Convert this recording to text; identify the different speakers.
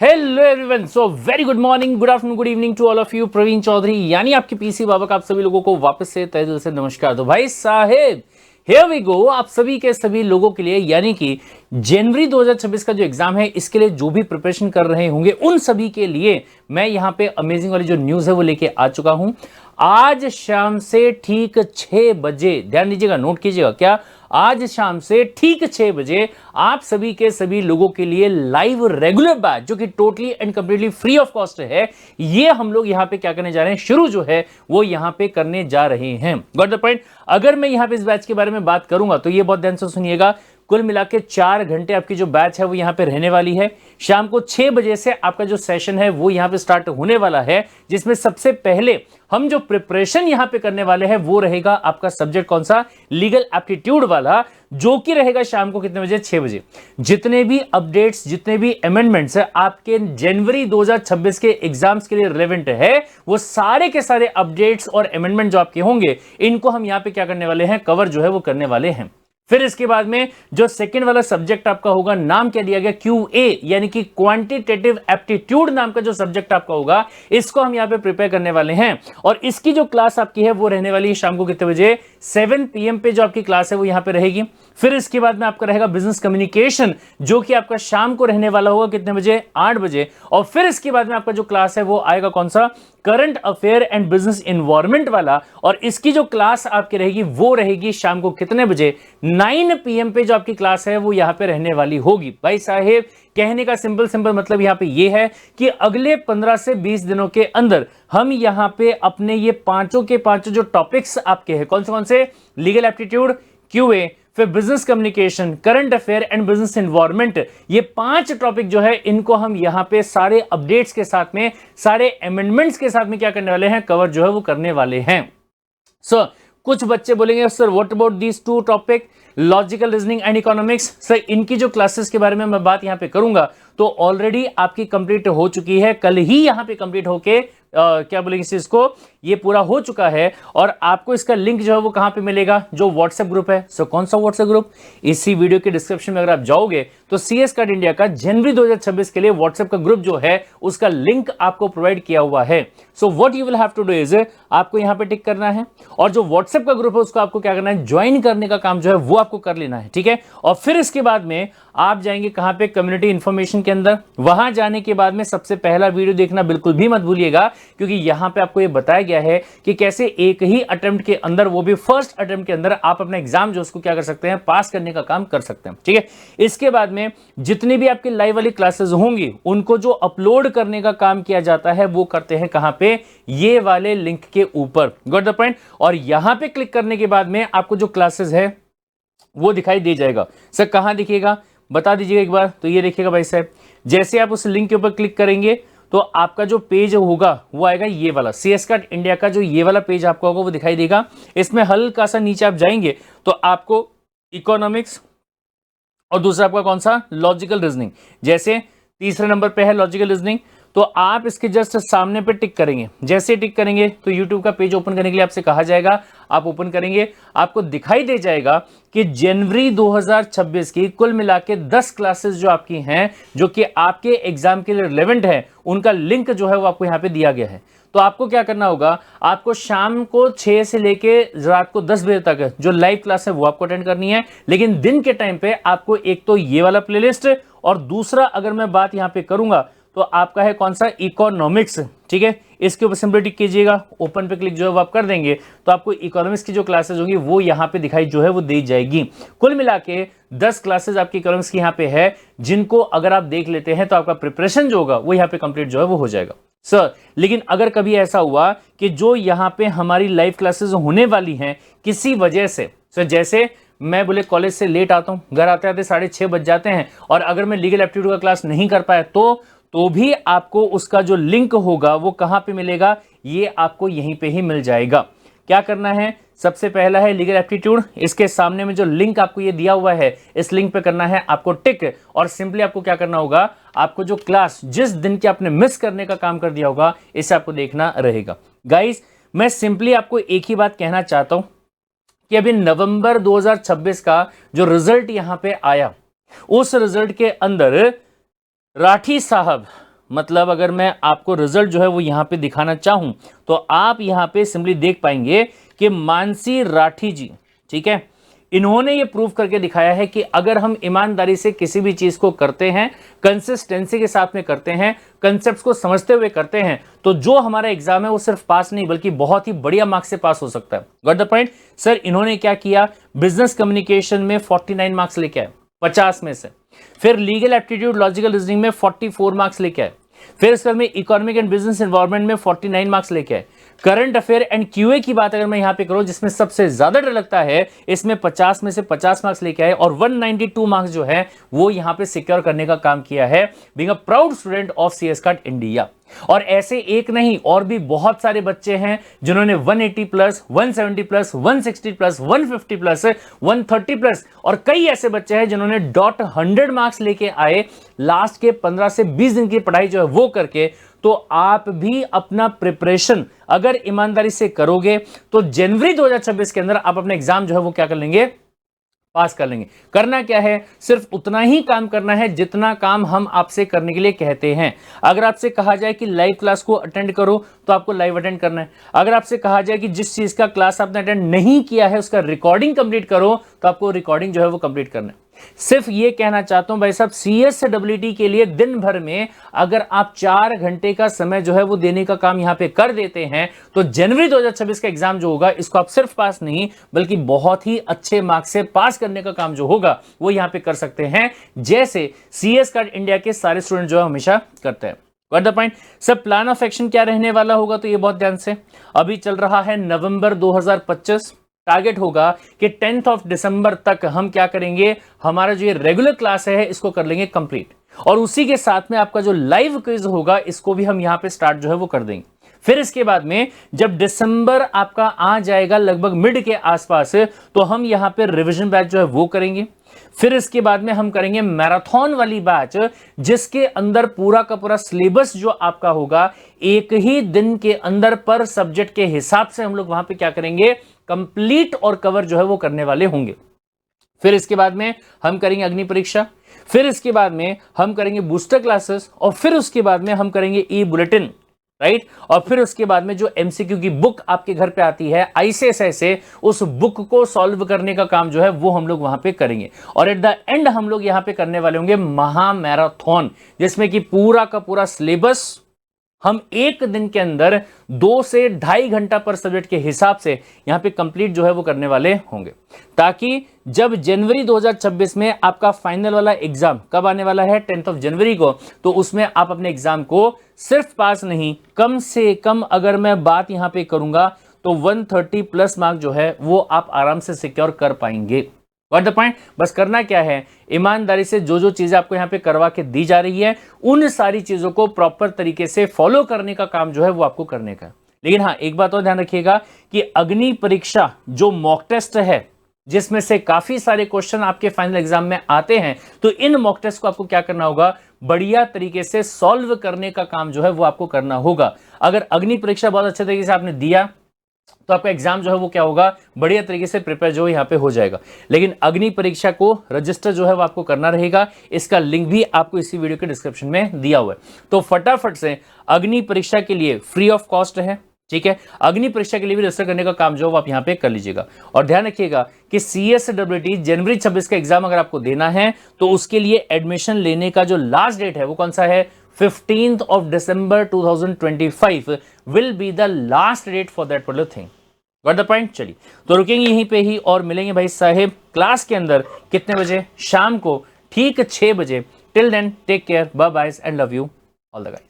Speaker 1: Hello everyone, so very good morning, good afternoon, good evening to all of you. Praveen Chaudhary यानी आपके PC बाबा का आप सभी लोगों को वापस से तहे दिल से नमस्कार। तो भाई साहेब हियर वी गो, आप सभी के सभी लोगों के लिए यानी कि जनवरी 2026 का जो एग्जाम है इसके लिए जो भी प्रिपरेशन कर रहे होंगे उन सभी के लिए मैं यहाँ पे अमेजिंग वाली जो न्यूज है वो लेके आ चुका हूं। आज शाम से ठीक 6 बजे, ध्यान दीजिएगा, नोट कीजिएगा, क्या आज शाम से ठीक 6 बजे आप सभी के सभी लोगों के लिए लाइव रेगुलर बैच जो कि totally and completely free of cost है, ये हम लोग यहां पे क्या करने जा रहे हैं, शुरू जो है वो यहां पे करने जा रहे हैं। Got the point. अगर मैं यहां पे इस बैच के बारे में बात करूंगा तो ये बहुत ध्यान से सुनिएगा। कुल मिला के 4 घंटे आपकी जो बैच है वो यहां पे रहने वाली है। शाम को 6 बजे से आपका जो सेशन है वो यहां पे स्टार्ट होने वाला है, जिसमें सबसे पहले हम जो प्रिपरेशन यहां पे करने वाले हैं वो रहेगा आपका सब्जेक्ट कौन सा, लीगल एप्टीट्यूड वाला, जो कि रहेगा शाम को कितने बजे, 6 बजे। जितने भी अपडेट्स, जितने भी अमेंडमेंट्स है आपके जनवरी 2026 के एग्जाम्स के लिए रिलेवेंट है, वो सारे के सारे अपडेट्स और अमेंडमेंट जो आपके होंगे इनको हम यहां पे क्या करने वाले हैं, कवर जो है वो करने वाले हैं। फिर इसके बाद में जो सेकंड वाला सब्जेक्ट आपका होगा, नाम क्या दिया गया, QA यानी कि क्वांटिटेटिव एप्टीट्यूड नाम का जो सब्जेक्ट आपका होगा, इसको हम यहां पे प्रिपेयर करने वाले हैं। और इसकी जो क्लास आपकी है वो रहने वाली है शाम को कितने बजे, 7 PM पे जो आपकी क्लास है वो यहां पे रहेगी। फिर इसके बाद में आपका रहेगा बिजनेस कम्युनिकेशन, जो कि आपका शाम को रहने वाला होगा कितने बजे, 8 बजे। और फिर इसके बाद में आपका जो क्लास है वो आएगा कौन सा, current affair and business environment वाला। और इसकी जो क्लास आपकी रहेगी वो रहेगी शाम को कितने बजे, 9 PM पे जो आपकी क्लास है वो यहां पे रहने वाली होगी। भाई साहेब कहने का सिंपल मतलब यहां पे ये है कि अगले 15 से 20 दिनों के अंदर हम यहां पे अपने ये पांचों के पांचों जो टॉपिक्स आपके हैं, कौन से, लीगल एप्टीट्यूड, QA, फिर business communication, current affair and business environment, ये 5 टॉपिक जो है इनको हम यहां पे सारे अपडेट्स के साथ में, सारे अमेंडमेंट्स के साथ में क्या करने वाले हैं, कवर जो है वो करने वाले हैं। सो कुछ बच्चे बोलेंगे sir what about these 2 topic, logical reasoning and economics. Sir इनकी जो क्लासेस के बारे में मैं बात यहां पे करूंगा तो ऑलरेडी आपकी कंप्लीट हो चुकी है, कल ही यहां पे कंप्लीट होके क्या बोलेंगे इस चीज को, ये पूरा हो चुका है। और आपको इसका लिंक जो है वो कहां पे मिलेगा, जो व्हाट्सएप ग्रुप है। सो कौन सा व्हाट्सएप ग्रुप, इसी वीडियो के डिस्क्रिप्शन में अगर आप जाओगे तो CS कार्ड इंडिया का जनवरी 2026 के लिए व्हाट्सएप का ग्रुप जो है उसका लिंक आपको प्रोवाइड किया हुआ है। So what you will have to do is, आपको यहां पे टिक करना है और जो व्हाट्सएप का ग्रुप है उसको आपको क्या करना है, ज्वाइन करने का काम जो है वो आपको कर लेना है, ठीक है। और फिर इसके बाद में आप जाएंगे कहां पे, कम्युनिटी इंफॉर्मेशन के अंदर। वहां जाने के बाद में सबसे पहला वीडियो देखना बिल्कुल भी मत भूलिएगा, क्योंकि यहां पे आपको ये बताया गया है कि कैसे एक ही अटेम्प्ट के अंदर, वो भी फर्स्ट अटेम्प्ट के अंदर, आप अपना एग्जाम जो उसको क्या कर सकते हैं, पास करने का काम कर सकते हैं, ठीक है। इसके बाद में जितनी भी आपकी लाइव वाली क्लासेस होंगी उनको जो अपलोड करने का काम किया जाता है वो करते हैं कहां पे, ये वाले लिंक के ऊपर। Got the point. और यहां पे क्लिक करने के बाद में आपको जो क्लासेस है वो दिखाई दे जाएगा। सर कहां दिखेगा, बता दीजिएगा एक बार। तो ये देखिएगा भाई साहब, जैसे आप उस लिंक के ऊपर क्लिक करेंगे तो आपका जो पेज होगा वो आएगा ये वाला, CS कार्ड इंडिया का जो ये वाला पेज आपका होगा वो दिखाई देगा। इसमें हल्का सा नीचे आप जाएंगे तो आपको इकोनॉमिक्स और दूसरा आपका कौन सा, लॉजिकल रीजनिंग। जैसे तीसरे नंबर पे है लॉजिकल रीजनिंग, तो आप इसके जस्ट सामने पे टिक करेंगे। जैसे टिक करेंगे तो YouTube का पेज ओपन करने के लिए आपसे कहा जाएगा, आप ओपन करेंगे, आपको दिखाई दे जाएगा कि जनवरी 2026 की कुल मिला के 10 क्लासेस जो आपकी हैं, जो कि आपके एग्जाम के लिए रिलेवेंट है, उनका लिंक जो है वो आपको यहां पे दिया गया है। तो आपको क्या करना होगा, आपको शाम को 6 से लेके रात को 10 बजे तक जो लाइव क्लास है वो आपको अटेंड करनी है। लेकिन दिन के टाइम पे आपको एक तो ये वाला प्लेलिस्ट, और दूसरा अगर मैं बात यहां पे करूंगा तो आपका है कौन सा, इकोनॉमिक्स, ठीक है। इसके ऊपर सिंपल टिक कीजिएगा, ओपन पे क्लिक जो है वो आप कर देंगे तो आपको इकोनॉमिक्स की जो क्लासेस होंगी वो यहां पे दिखाई जो है वो दी जाएगी। कुल मिला के 10 क्लासेस आपकी इकोनॉमिक्स की यहां पे है, जिनको अगर आप देख लेते हैं तो आपका प्रिपरेशन जो होगा वो यहां पे कंप्लीट जो है वो हो जाएगा। सर लेकिन अगर कभी ऐसा हुआ कि जो यहां पे हमारी लाइव क्लासेस होने वाली हैं किसी वजह से, सर जैसे मैं बोले कॉलेज से लेट आता हूं, घर आते आते 6:30 बज जाते हैं, और अगर मैं लीगल एप्टीट्यूड का क्लास नहीं कर पाया तो भी आपको उसका जो लिंक होगा वो कहां पे मिलेगा, ये आपको यहीं पे ही मिल जाएगा। क्या करना है, सबसे पहला है लीगल एप्टीट्यूड, इसके सामने में जो लिंक आपको ये दिया हुआ है इस लिंक पे करना है आपको टिक, और सिंपली आपको क्या करना होगा, आपको जो क्लास जिस दिन के आपने मिस करने का काम कर दिया होगा इसे आपको देखना रहेगा। गाइस मैं सिंपली आपको एक ही बात कहना चाहता हूं कि अभी नवंबर 2026 का जो रिजल्ट यहां पे आया, उस रिजल्ट के अंदर राठी साहब मतलब अगर मैं आपको रिजल्ट जो है वो यहां पे दिखाना चाहूं तो आप यहां पे सिंपली देख पाएंगे कि मानसी राठी जी, ठीक है, इन्होंने ये प्रूव करके दिखाया है कि अगर हम ईमानदारी से किसी भी चीज को करते हैं, कंसिस्टेंसी के साथ में करते हैं, कंसेप्ट्स को समझते हुए करते हैं, तो जो हमारा एग्जाम है वो सिर्फ पास नहीं बल्कि बहुत ही बढ़िया मार्क्स से पास हो सकता है। Got the point. सर इन्होंने क्या किया, बिजनेस कम्युनिकेशन में 49 मार्क्स लेके आए 50 में से, फिर लीगल एप्टीट्यूड लॉजिकल रीजनिंग में 44 मार्क्स लेके आए, फिर इसके में इकोनॉमिक एंड बिजनेस एनवायरनमेंट में 49 मार्क्स लेके आए। करंट अफेयर एंड क्यूए की बात अगर मैं यहां पे करूं जिसमें सबसे ज्यादा डर लगता है, इसमें 50 में से 50 मार्क्स लेके आए और 192 मार्क्स जो है वो यहां पे सिक्योर करने का काम किया है, being a proud student of CS card India. और ऐसे एक नहीं और भी बहुत सारे बच्चे हैं जिन्होंने 180 plus, 170 plus, 160 plus, 150 plus, 130 plus और कई ऐसे बच्चे हैं जिन्होंने डॉट 100 मार्क्स लेके आए लास्ट के 15 से 20 दिन की पढ़ाई जो है वो करके। तो आप भी अपना प्रिपरेशन अगर ईमानदारी से करोगे तो जनवरी 2026 के अंदर आप अपना एग्जाम जो है वो क्या कर लेंगे, पास कर लेंगे। करना क्या है, सिर्फ उतना ही काम करना है जितना काम हम आपसे करने के लिए कहते हैं। अगर आपसे कहा जाए कि लाइव क्लास को अटेंड करो तो आपको लाइव अटेंड करना है। अगर आपसे कहा जाए कि जिस चीज का क्लास आपने अटेंड नहीं किया है उसका रिकॉर्डिंग कंप्लीट करो तो आपको रिकॉर्डिंग जो है वो कंप्लीट करना है। सिर्फ ये कहना चाहता हूं भाई साहब, CSWT के लिए दिन भर में अगर आप 4 घंटे का समय जो है वो देने का काम यहां पे कर देते हैं तो जनवरी 2026 का एग्जाम जो होगा इसको आप सिर्फ पास नहीं बल्कि बहुत ही अच्छे मार्क्स से पास करने का काम जो होगा वो यहां पे कर सकते हैं, जैसे सीएस कार्ड इंडिया के सारे स्टूडेंट जो है हमेशा करते हैं। Got the point. सब प्लान ऑफ एक्शन क्या रहने वाला होगा तो ये बहुत ध्यान से, अभी चल रहा है नवंबर 2025, टारगेट होगा कि 10th ऑफ दिसंबर तक हम क्या करेंगे, हमारा जो ये रेगुलर क्लास है इसको कर लेंगे कंप्लीट और उसी के साथ में आपका जो लाइव क्विज होगा इसको भी हम यहां पे स्टार्ट जो है वो कर देंगे। फिर इसके बाद में जब दिसंबर आपका आ जाएगा लगभग मिड के आसपास तो हम यहां पे रिवीजन बैच जो है वो करेंगे। फिर इसके बाद में हम करेंगे मैराथन वाली बैच जिसके अंदर पूरा का पूरा सिलेबस जो आपका होगा एक ही दिन के अंदर पर सब्जेक्ट के हिसाब से हम लोग वहां पे क्या करेंगे, कंप्लीट और कवर जो है वो करने वाले होंगे। फिर इसके बाद में हम करेंगे अग्नि परीक्षा, फिर इसके बाद में हम करेंगे बूस्टर क्लासेस और फिर उसके बाद में हम करेंगे ई बुलेटिन, राइट। और फिर उसके बाद में जो एमसीक्यू की बुक आपके घर पे आती है आईसीएसआई से, उस बुक को सॉल्व करने का काम जो है वो हम लोग वहां पे करेंगे। और एट द एंड हम लोग यहां पे करने वाले होंगे महा मैराथन जिसमें कि पूरा का पूरा सिलेबस हम एक दिन के अंदर 2 से 2.5 घंटा पर सब्जेक्ट के हिसाब से यहां पे कंप्लीट जो है वो करने वाले होंगे, ताकि जब जनवरी 2026 में आपका फाइनल वाला एग्जाम कब आने वाला है 10th ऑफ जनवरी को, तो उसमें आप अपने एग्जाम को सिर्फ पास नहीं, कम से कम अगर मैं बात यहां पे करूंगा तो 130 प्लस मार्क जो है वो आप आराम से सिक्योर कर पाएंगे। What the point. बस करना क्या है, ईमानदारी से जो जो चीजें आपको यहां पे करवा के दी जा रही है उन सारी चीजों को प्रॉपर तरीके से फॉलो करने का काम जो है वो आपको करने का। लेकिन हाँ एक बात और ध्यान रखिएगा कि अग्नि परीक्षा जो मॉक टेस्ट है जिसमें से काफी सारे क्वेश्चन आपके फाइनल एग्जाम में आते हैं, तो इन मॉक टेस्ट को आपको क्या करना होगा, बढ़िया तरीके से सॉल्व करने का काम जो है वो आपको करना होगा। अगर अग्नि परीक्षा बहुत अच्छे तरीके से आपने दिया तो आपका एग्जाम जो है वो क्या होगा, बढ़िया तरीके से प्रिपेयर जो है यहाँ पे हो जाएगा। लेकिन अग्नि परीक्षा को रजिस्टर जो है वो आपको करना रहेगा, इसका लिंक भी आपको इसी वीडियो के डिस्क्रिप्शन में दिया हुआ है। तो फटाफट से अग्नि परीक्षा के लिए फ्री ऑफ कॉस्ट है, ठीक है। अग्नि परीक्षा के लिए भी रजिस्टर करने का काम जो आप यहाँ पे कर लीजिएगा। और ध्यान रखिएगा कि CSWT जनवरी 26 का एग्जाम अगर आपको देना है तो उसके लिए एडमिशन लेने का जो लास्ट डेट है वो कौन सा है, 15th of December 2025 will be the last date for that particular thing. Got the point? चलिए तो रुकेंगे यहीं पे ही और मिलेंगे भाई साहेब क्लास के अंदर कितने बजे, शाम को ठीक 6 बजे। Till then take care, bye bye and love you all the guys.